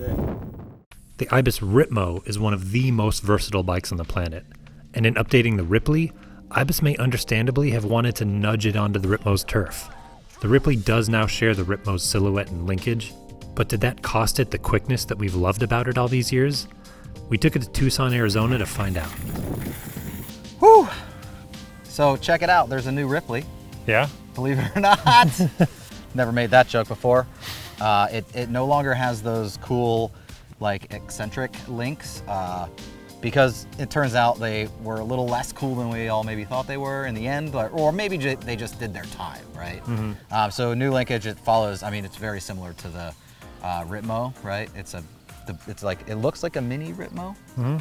fit. The Ibis Ripmo is one of the most versatile bikes on the planet, and in updating the Ripley, Ibis may understandably have wanted to nudge it onto the Ripmo's turf. The Ripley does now share the Ripmo's silhouette and linkage, but did that cost it the quickness that we've loved about it all these years? We took it to Tucson, Arizona to find out. Whew! So check it out, there's a new Ripley. Yeah? Believe it or not. Never made that joke before. It no longer has those cool, like, eccentric links, because it turns out they were a little less cool than we all maybe thought they were in the end, or maybe they just did their time, right? Mm-hmm. So new linkage, it follows, I mean, it's very similar to the Ripmo, right? It's like, it looks like a mini Ripmo. Mm-hmm.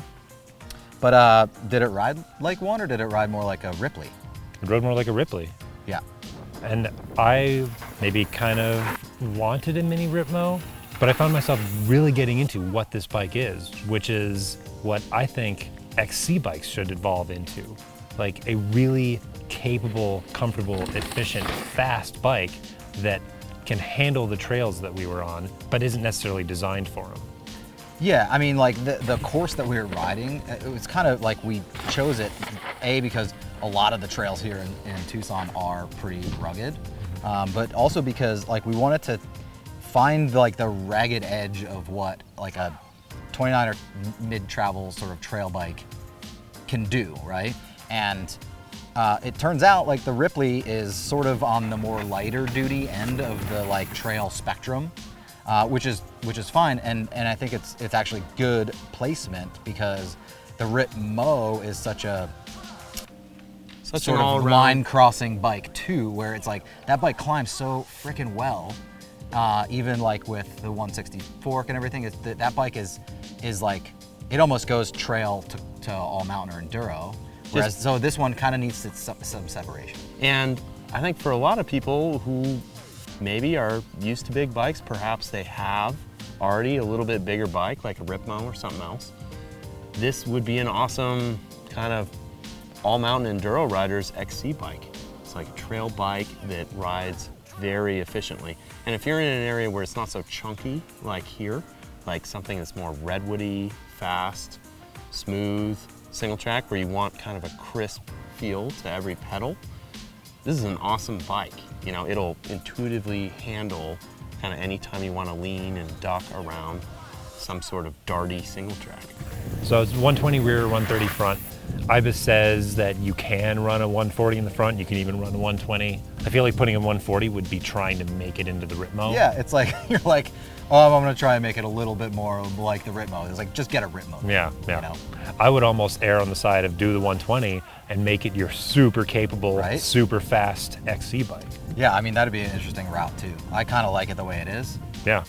But did it ride like one, or did it ride more like a Ripley? It rode more like a Ripley. Yeah. And I maybe kind of wanted a mini Ripmo, but I found myself really getting into what this bike is, which is what I think XC bikes should evolve into. Like a really capable, comfortable, efficient, fast bike that can handle the trails that we were on, but isn't necessarily designed for them. Yeah, I mean, like the course that we were riding, it was kind of like we chose it, because a lot of the trails here in Tucson are pretty rugged, but also because like we wanted to find like the ragged edge of what like a 29er mid-travel sort of trail bike can do, right? And it turns out like the Ripley is sort of on the more lighter duty end of the like trail spectrum. Which is fine, and I think it's actually good placement, because the Ripmo is such an all-around line crossing bike too, where it's like that bike climbs so freaking well, even like with the 160 fork and everything. That bike is like, it almost goes trail to all mountain or enduro, whereas so this one kind of needs some separation. And I think for a lot of people who maybe are used to big bikes, perhaps they have already a little bit bigger bike like a Ripmo or something else, this would be an awesome kind of all mountain enduro riders XC bike. It's like a trail bike that rides very efficiently. And if you're in an area where it's not so chunky like here, like something that's more redwoody, fast, smooth, single track, where you want kind of a crisp feel to every pedal, this is an awesome bike. You know, it'll intuitively handle kind of any time you want to lean and duck around some sort of darty single track. So it's 120 rear, 130 front. Ibis says that you can run a 140 in the front, you can even run a 120. I feel like putting a 140 would be trying to make it into the Ripmo. Yeah, it's like, you're like, oh, I'm gonna try and make it a little bit more like the Ripmo. It's like, just get a Ripmo. Yeah. You know? I would almost err on the side of do the 120 and make it your super capable, right? Super fast XC bike. Yeah, I mean, that'd be an interesting route too. I kind of like it the way it is. Yeah.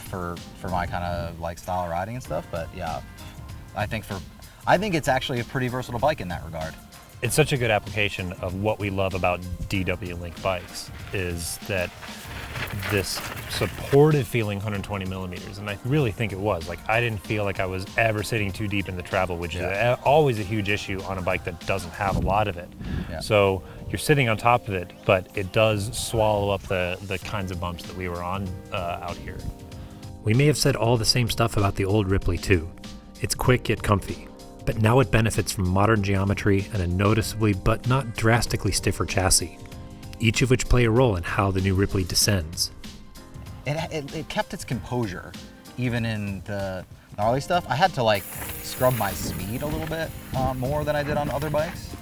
For my kind of like style of riding and stuff, but yeah, I think it's actually a pretty versatile bike in that regard. It's such a good application of what we love about DW Link bikes, is that this supportive feeling 120 millimeters, and I really think it was. Like, I didn't feel like I was ever sitting too deep in the travel, which is always a huge issue on a bike that doesn't have a lot of it. Yeah. So you're sitting on top of it, but it does swallow up the kinds of bumps that we were on out here. We may have said all the same stuff about the old Ripley too. It's quick yet comfy, but now it benefits from modern geometry and a noticeably but not drastically stiffer chassis, each of which play a role in how the new Ripley descends. It kept its composure, even in the gnarly stuff. I had to like scrub my speed a little bit more than I did on other bikes,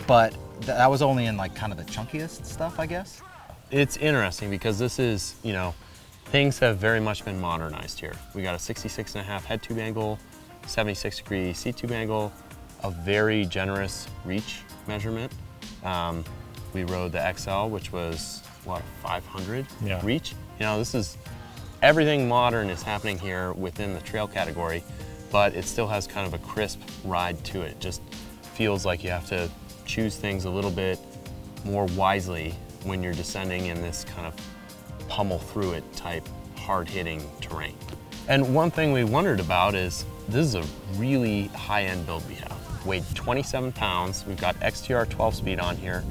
but that was only in like kind of the chunkiest stuff, I guess. It's interesting because this is, you know, things have very much been modernized here. We got a 66.5 head tube angle, 76-degree seat tube angle, a very generous reach measurement. We rode the XL, which was, what, 500 reach? You know, this is, everything modern is happening here within the trail category, but it still has kind of a crisp ride to it. It just feels like you have to choose things a little bit more wisely when you're descending in this kind of pummel through it type hard-hitting terrain. And one thing we wondered about is, this is a really high-end build we have. Weighed 27 pounds, we've got XTR 12-speed on here.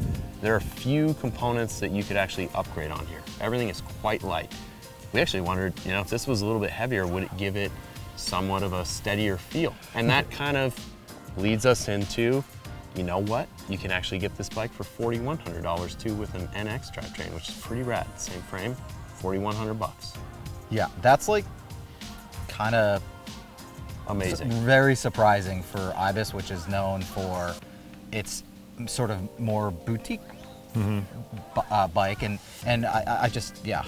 There are a few components that you could actually upgrade on here. Everything is quite light. we actually wondered, you know, if this was a little bit heavier, would it give it somewhat of a steadier feel? And that kind of leads us into, you know what? You can actually get this bike for $4,100 too with an NX drivetrain, which is pretty rad. Same frame, $4,100. Yeah, that's like kind of amazing. Very surprising for Ibis, which is known for its sort of more boutique bike, and I just I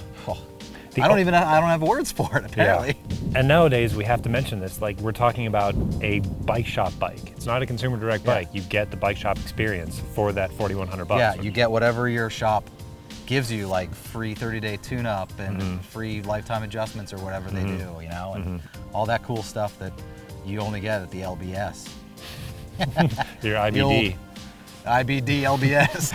don't have words for it apparently. Yeah. And nowadays we have to mention this, like we're talking about a bike shop bike. It's not a consumer direct bike. You get the bike shop experience for that $4,100. Yeah, you get whatever your shop gives you, like free 30-day tune-up and free lifetime adjustments or whatever they do, you know, and all that cool stuff that you only get at the LBS. Your IBD. IBD LBS.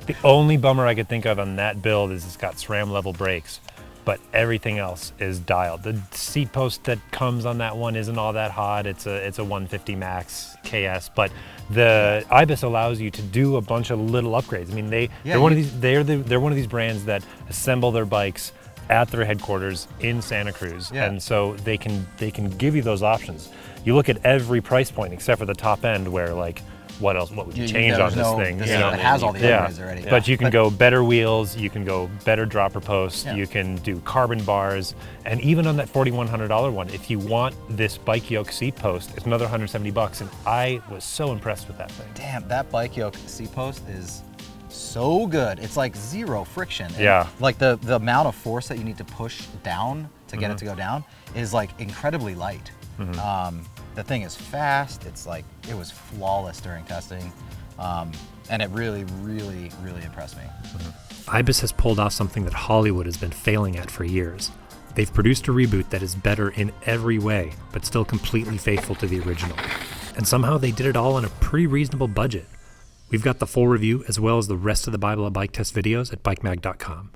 The only bummer I could think of on that build is it's got SRAM level brakes, but everything else is dialed. The seat post that comes on that one isn't all that hot. It's a 150 Max KS, but the Ibis allows you to do a bunch of little upgrades. I mean, they're one of these brands that assemble their bikes at their headquarters in Santa Cruz, and so they can give you those options. You look at every price point except for the top end, where like, what else? What would you change on this thing? It has all the upgrades already. But you can go better wheels, you can go better dropper posts, you can do carbon bars, and even on that $4,100 one, if you want this bike yoke seat post, it's another $170, and I was so impressed with that thing. Damn, that bike yoke seat post is so good. It's like zero friction. And like the amount of force that you need to push down to get it to go down is like incredibly light. The thing is fast. It's like, it was flawless during testing. And it really, really, really impressed me. Ibis has pulled off something that Hollywood has been failing at for years. They've produced a reboot that is better in every way, but still completely faithful to the original. And somehow they did it all on a pretty reasonable budget. We've got the full review as well as the rest of the Bible of Bike Test videos at bikemag.com.